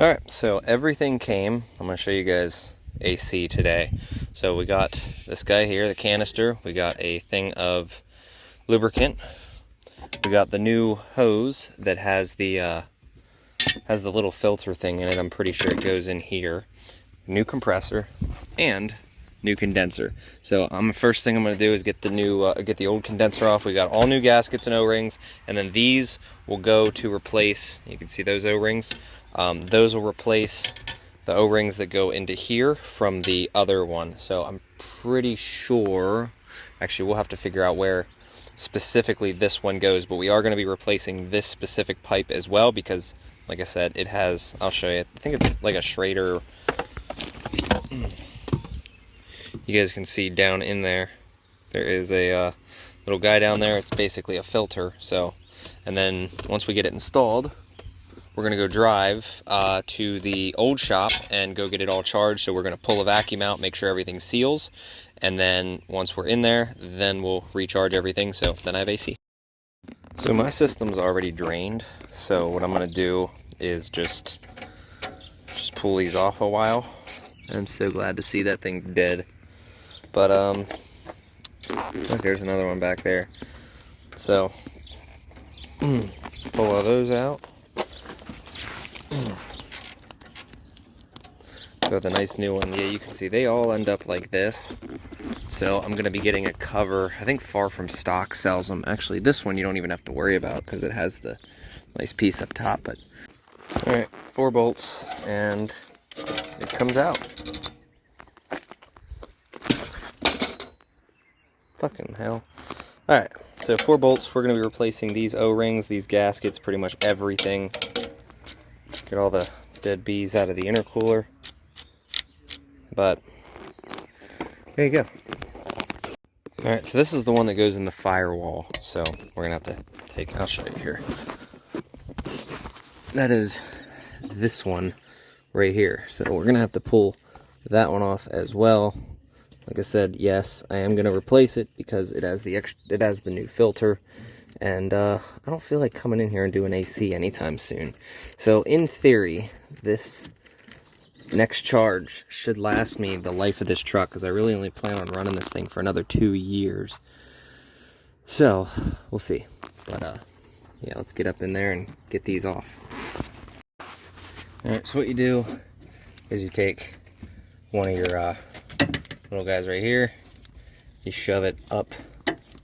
Alright, so everything came. I'm going to show you guys AC today. So we got this guy here, the canister. We got a thing of lubricant. We got the new hose that has the little filter thing in it. I'm pretty sure it goes in here. New compressor and new condenser. So the first thing I'm going to do is get the old condenser off. We got all new gaskets and O-rings, and then these will go to replace. You can see those O-rings. Those will replace the O-rings that go into here from the other one. So I'm pretty sure, actually we'll have to figure out where specifically this one goes, but we are going to be replacing this specific pipe as well because, like I said, it has, I'll show you, I think it's like a Schrader. You guys can see down in there, there is a little guy down there. It's basically a filter. So, and then once we get it installed, we're going to go drive to the old shop and go get it all charged. So we're going to pull a vacuum out, make sure everything seals. And then once we're in there, then we'll recharge everything. So then I have AC. So my system's already drained. So what I'm going to do is just pull these off a while. I'm so glad to see that thing's dead. But look, there's another one back there. So pull all those out. Got the nice new one. Yeah, you can see they all end up like this. So I'm going to be getting a cover. I think Far From Stock sells them. Actually, this one you don't even have to worry about because it has the nice piece up top. But all right, 4 bolts and it comes out. Fucking hell. All right, so 4 bolts. We're going to be replacing these O-rings, these gaskets, pretty much everything. Get all the dead bees out of the intercooler. But there you go. All right, so this is the one that goes in the firewall. So we're gonna have to take, I'll show you here. That is this one right here. So we're gonna have to pull that one off as well. Like I said, yes, I am gonna replace it because it has the new filter. And I don't feel like coming in here and doing AC anytime soon. So in theory, this next charge should last me the life of this truck because I really only plan on running this thing for another 2 years. So we'll see. But yeah, let's get up in there and get these off. Alright, so what you do is you take one of your little guys right here, you shove it up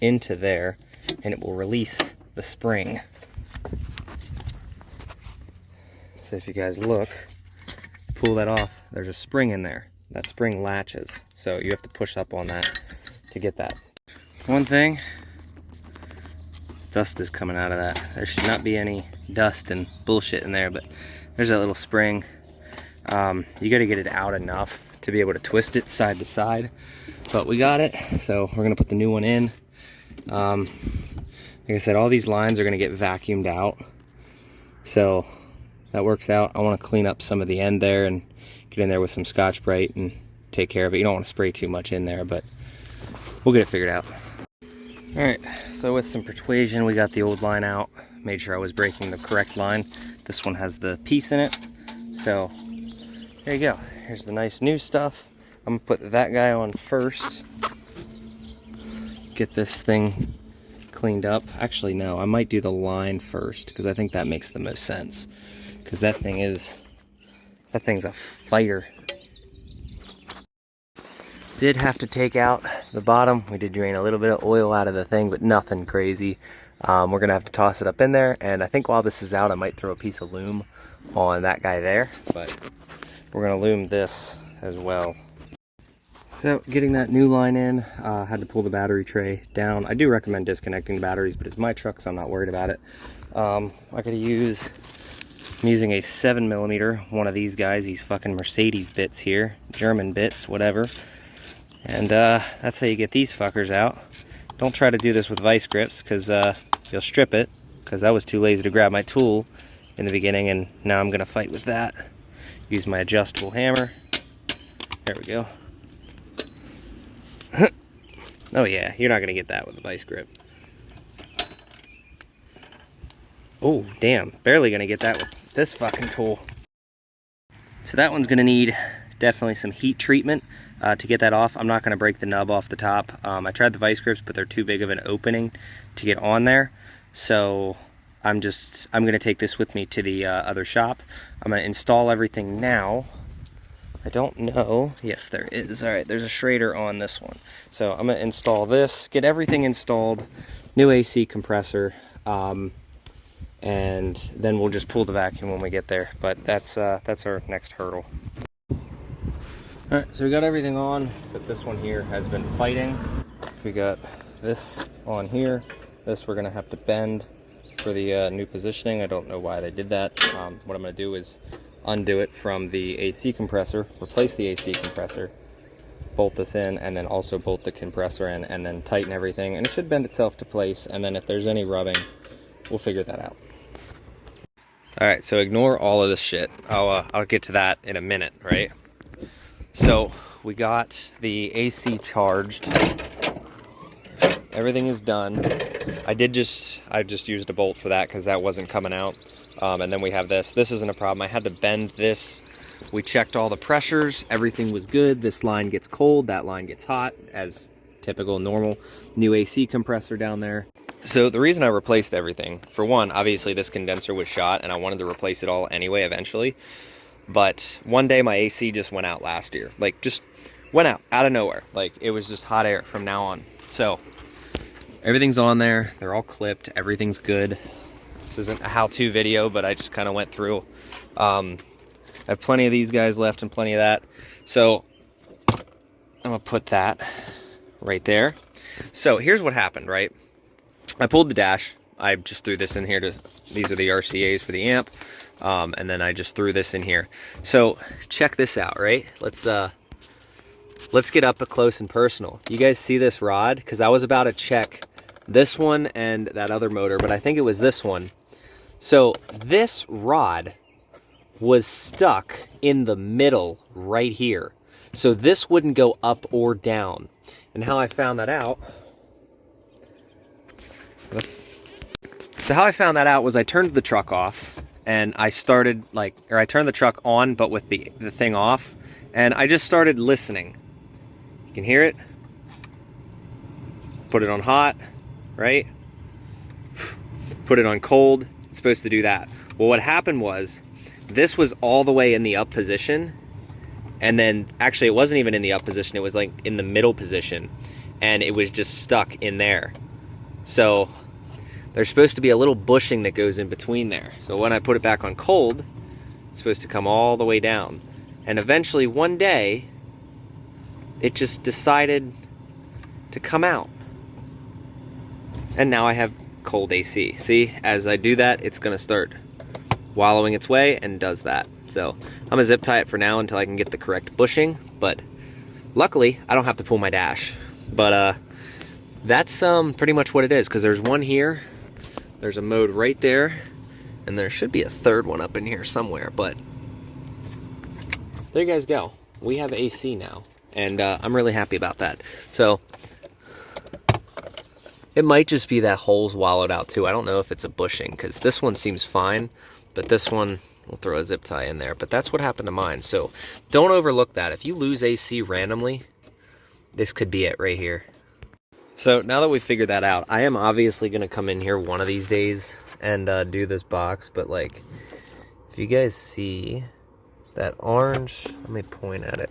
into there, and it will release the spring. So if you guys look, pull that off, there's a spring in there. That spring latches, so you have to push up on that to get that. One thing, dust is coming out of that. There should not be any dust and bullshit in there, but there's that little spring. You got to get it out enough to be able to twist it side to side, but we got it, so we're gonna put the new one in. Like I said, all these lines are gonna get vacuumed out, so that works out. I want to clean up some of the end there and get in there with some Scotch-Brite and take care of it. You don't want to spray too much in there, but we'll get it figured out. Alright, so with some persuasion, we got the old line out. Made sure I was breaking the correct line. This one has the piece in it. So, there you go. Here's the nice new stuff. I'm going to put that guy on first. Get this thing cleaned up. Actually, no, I might do the line first because I think that makes the most sense. Because that thing's a fire. Did have to take out the bottom. We did drain a little bit of oil out of the thing, but nothing crazy. We're gonna have to toss it up in there, and I think while this is out, I might throw a piece of loom on that guy there, but we're gonna loom this as well. So getting that new line in, had to pull the battery tray down. I do recommend disconnecting the batteries, but it's my truck, so I'm not worried about it. I could use, I'm using a 7mm, one of these guys, these fucking Mercedes bits here, German bits, whatever. And that's how you get these fuckers out. Don't try to do this with vice grips, because you'll strip it, because I was too lazy to grab my tool in the beginning, and now I'm going to fight with that. Use my adjustable hammer. There we go. Oh yeah, you're not going to get that with a vice grip. Oh, damn. Barely going to get that with this fucking tool. So that one's gonna need definitely some heat treatment to get that off. I'm not gonna break the nub off the top. I tried the vice grips, but they're too big of an opening to get on there. So I'm gonna take this with me to the other shop. I'm gonna install everything now. I don't know. Yes, there is. All right, there's a Schrader on this one. So I'm gonna install this, get everything installed, new AC compressor, and then we'll just pull the vacuum when we get there. But that's our next hurdle. All right, so we got everything on, except this one here has been fighting. We got this on here. This we're gonna have to bend for the new positioning. I don't know why they did that. What I'm gonna do is undo it from the AC compressor, replace the AC compressor, bolt this in, and then also bolt the compressor in, and then tighten everything. And it should bend itself to place, and then if there's any rubbing, we'll figure that out. All right, so ignore all of this shit. I'll get to that in a minute, right? So we got the AC charged. Everything is done. I just used a bolt for that because that wasn't coming out. And then we have this. This isn't a problem. I had to bend this. We checked all the pressures. Everything was good. This line gets cold. That line gets hot, as typical, normal. New AC compressor down there. So the reason I replaced everything, for one, obviously this condenser was shot and I wanted to replace it all anyway eventually. But one day my AC just went out last year. Like, just went out of nowhere. Like, it was just hot air from now on. So everything's on there. They're all clipped. Everything's good. This isn't a how-to video, but I just kind of went through. I have plenty of these guys left and plenty of that. So I'm gonna put that right there. So here's what happened, right? I pulled the dash. I just threw this in here these are the RCAs for the amp. And then I just threw this in here. So check this out, right? Let's get up close and personal. You guys see this rod? Because I was about to check this one and that other motor, but I think it was this one. So this rod was stuck in the middle right here. So this wouldn't go up or down. And how I found that out... So how I found that out was I turned the truck off and I started I turned the truck on but with the thing off, and I just started listening. You can hear it. Put it on hot, right? Put it on cold. It's supposed to do that. Well, what happened was this was all the way in the up position, and then actually it wasn't even in the up position, it was like in the middle position, and it was just stuck in there. So there's supposed to be a little bushing that goes in between there. So when I put it back on cold, it's supposed to come all the way down. And eventually one day, it just decided to come out. And now I have cold AC. See, as I do that, it's gonna start wallowing its way and does that. So I'm gonna zip tie it for now until I can get the correct bushing, but luckily I don't have to pull my dash. But that's pretty much what it is, because there's one here, there's a mode right there, and there should be a third one up in here somewhere, but there you guys go. We have AC now, and I'm really happy about that. So it might just be that hole's wallowed out too. I don't know if it's a bushing, because this one seems fine, but this one, we'll throw a zip tie in there. But that's what happened to mine. So don't overlook that. If you lose AC randomly, this could be it right here. So now that we figured that out, I am obviously going to come in here one of these days and do this box. But like, if you guys see that orange, let me point at it.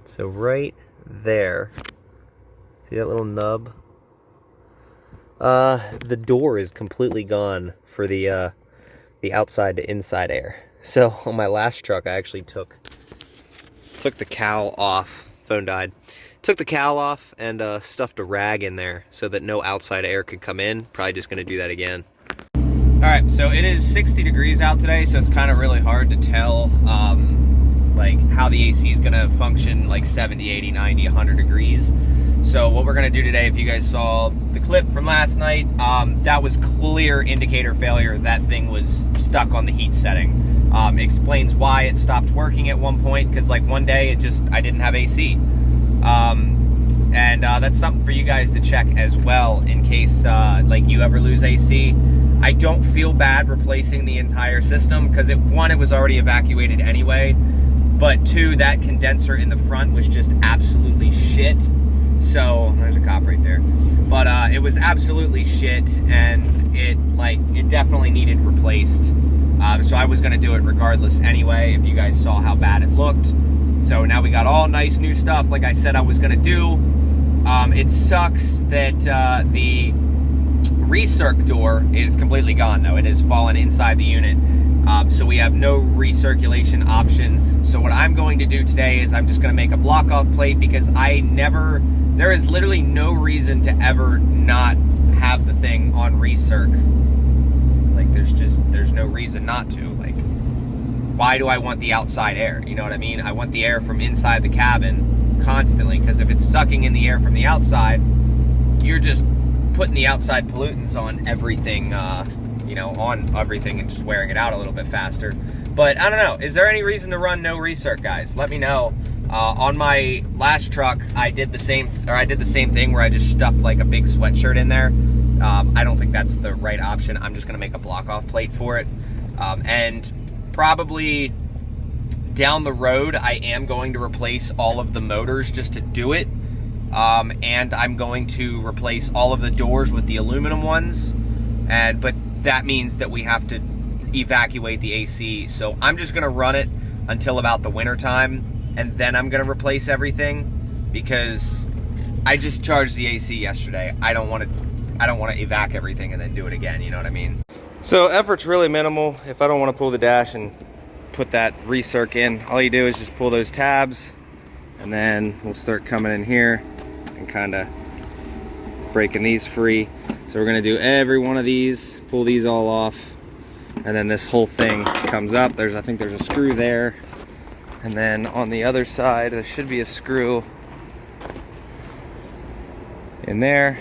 So right there, see that little nub? The door is completely gone for the outside to inside air. So on my last truck, I actually took the cowl off. Phone died. Took the cowl off and stuffed a rag in there so that no outside air could come in. Probably just gonna do that again. All right, so it is 60 degrees out today, so it's kind of really hard to tell like how the AC is gonna function like 70, 80, 90, 100 degrees. So what we're gonna do today, if you guys saw the clip from last night, that was clear indicator failure. That thing was stuck on the heat setting. Explains why it stopped working at one point, because like one day I didn't have AC. And that's something for you guys to check as well, in case like you ever lose AC. I don't feel bad replacing the entire system because one, it was already evacuated anyway, but two, that condenser in the front was just absolutely shit. So there's a cop right there, but it was absolutely shit, and it definitely needed replaced. So I was gonna do it regardless anyway, if you guys saw how bad it looked. So now we got all nice new stuff like I said I was gonna do. It sucks that the recirc door is completely gone though. It has fallen inside the unit. So we have no recirculation option. So what I'm going to do today is I'm just gonna make a block off plate, because there is literally no reason to ever not have the thing on recirc. Like there's no reason not to. Like, why do I want the outside air? You know what I mean? I want the air from inside the cabin constantly, because if it's sucking in the air from the outside, you're just putting the outside pollutants on everything, on everything, and just wearing it out a little bit faster. But I don't know, is there any reason to run no recirc, guys? Let me know. On my last truck, I did the same thing where I just stuffed like a big sweatshirt in there. I don't think that's the right option. I'm just gonna make a block off plate for it. And probably down the road, I am going to replace all of the motors just to do it. And I'm going to replace all of the doors with the aluminum ones. But that means that we have to evacuate the AC. So I'm just gonna run it until about the winter time, and then I'm gonna replace everything, because I just charged the AC yesterday. I don't want to evac everything and then do it again, you know what I mean? So effort's really minimal. If I don't want to pull the dash and put that recirc in, all you do is just pull those tabs, and then we'll start coming in here and kind of breaking these free. So we're gonna do every one of these, pull these all off, and then this whole thing comes up. I think there's a screw there. And then on the other side, there should be a screw in there.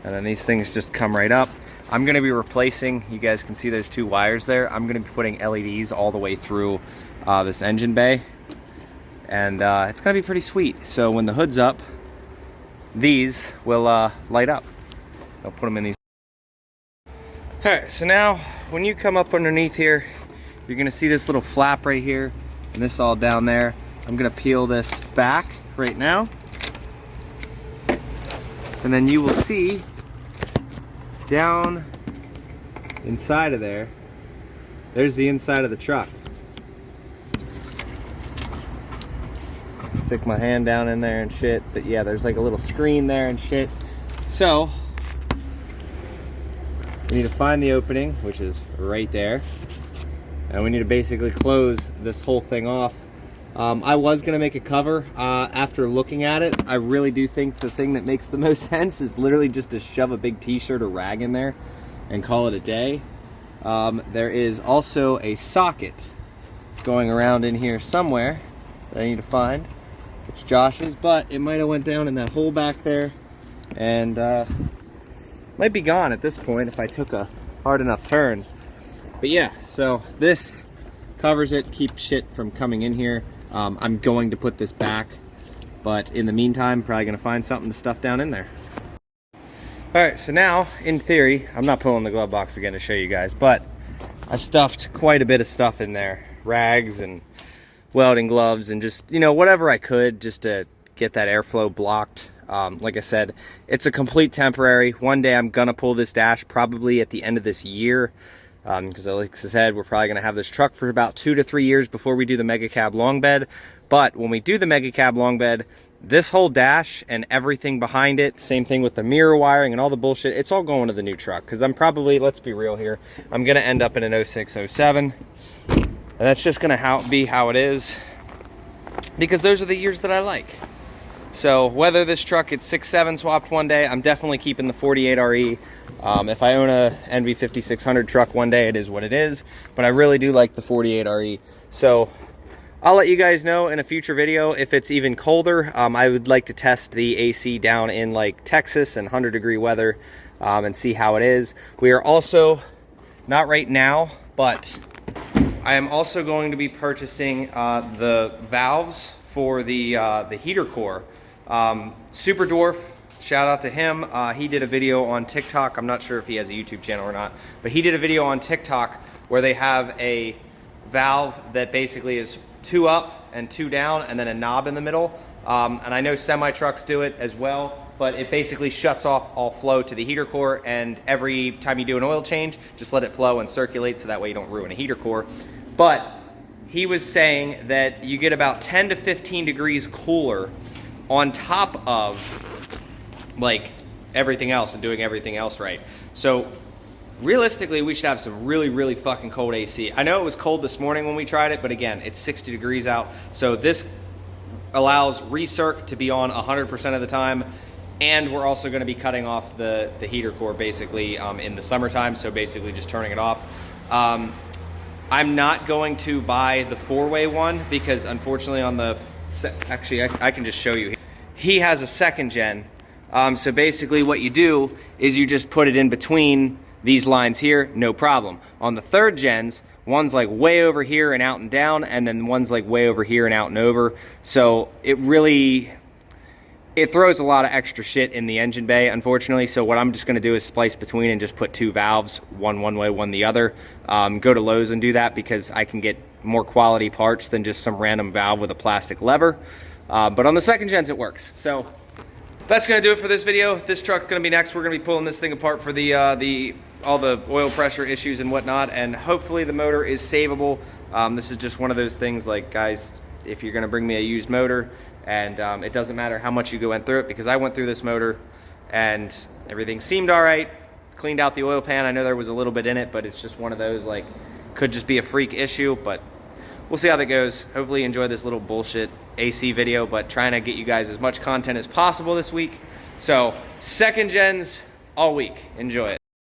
And then these things just come right up. I'm gonna be replacing, you guys can see those two wires there. I'm gonna be putting LEDs all the way through this engine bay. And it's gonna be pretty sweet. So when the hood's up, these will light up. I'll put them in these. All right, so now when you come up underneath here, you're gonna see this little flap right here, and this all down there. I'm gonna peel this back right now, and then you will see down inside of there's the inside of the truck. Stick my hand down in there and shit, but yeah, there's like a little screen there and shit. So we need to find the opening, which is right there, and we need to basically close this whole thing off. I was gonna make a cover. After looking at it, I really do think the thing that makes the most sense is literally just to shove a big t-shirt or rag in there and call it a day. There is also a socket going around in here somewhere that I need to find. It's Josh's, but it might have went down in that hole back there, and might be gone at this point if I took a hard enough turn. But yeah, so this covers it, keeps shit from coming in here. I'm going to put this back, but in the meantime, probably gonna find something to stuff down in there. All right, so now, in theory, I'm not pulling the glove box again to show you guys, but I stuffed quite a bit of stuff in there. Rags and welding gloves and just, whatever I could just to get that airflow blocked. Like I said, it's a complete temporary. One day I'm gonna pull this dash probably at the end of this year. Because like I said, we're probably gonna have this truck for about 2 to 3 years before we do the mega cab long bed. But when we do the mega cab long bed, this whole dash and everything behind it, same thing with the mirror wiring and all the bullshit, it's all going to the new truck. Because I'm probably, let's be real here, I'm gonna end up in an 06, 07. And that's just gonna be how it is, because those are the years that I like. So whether this truck gets 6.7 swapped one day, I'm definitely keeping the 48 RE. If I own a NV 5600 truck one day, it is what it is, but I really do like the 48 RE. So I'll let you guys know in a future video if it's even colder. I would like to test the AC down in like Texas and 100-degree weather and see how it is. We are also, not right now, but I am also going to be purchasing the valves for the heater core. Super Dwarf shout out to him. He did a video on TikTok. I'm not sure if he has a YouTube channel or not, but he did a video on TikTok where they have a valve that basically is 2 up and 2 down and then a knob in the middle. And I know semi trucks do it as well, but it basically shuts off all flow to the heater core, and every time you do an oil change, just let it flow and circulate so that way you don't ruin a heater core. But he was saying that you get about 10 to 15 degrees cooler on top of like everything else and doing everything else right. So realistically, we should have some really, really fucking cold AC. I know it was cold this morning when we tried it, but again, it's 60 degrees out. So this allows recirc to be on 100% of the time. And we're also going to be cutting off the heater core basically in the summertime. So basically just turning it off. I'm not going to buy the 4-way one because unfortunately on the, actually I can just show you. He has a 2nd gen. So basically what you do is you just put it in between these lines here, no problem. On the 3rd gens, one's like way over here and out and down, and then one's like way over here and out and over. So it throws a lot of extra shit in the engine bay, unfortunately. So what I'm just gonna do is splice between and just put 2 valves, one way, one the other. Go to Lowe's and do that because I can get more quality parts than just some random valve with a plastic lever. But on the 2nd gens, it works. So that's gonna do it for this video. This truck's gonna be next. We're gonna be pulling this thing apart for all the oil pressure issues and whatnot, and hopefully the motor is savable. This is just one of those things, like, guys, if you're gonna bring me a used motor, and it doesn't matter how much you went through it, because I went through this motor and everything seemed all right. Cleaned out the oil pan. I know there was a little bit in it, but it's just one of those, like, could just be a freak issue, but we'll see how that goes. Hopefully you enjoy this little bullshit AC video, but trying to get you guys as much content as possible this week. So 2nd gens all week. Enjoy it.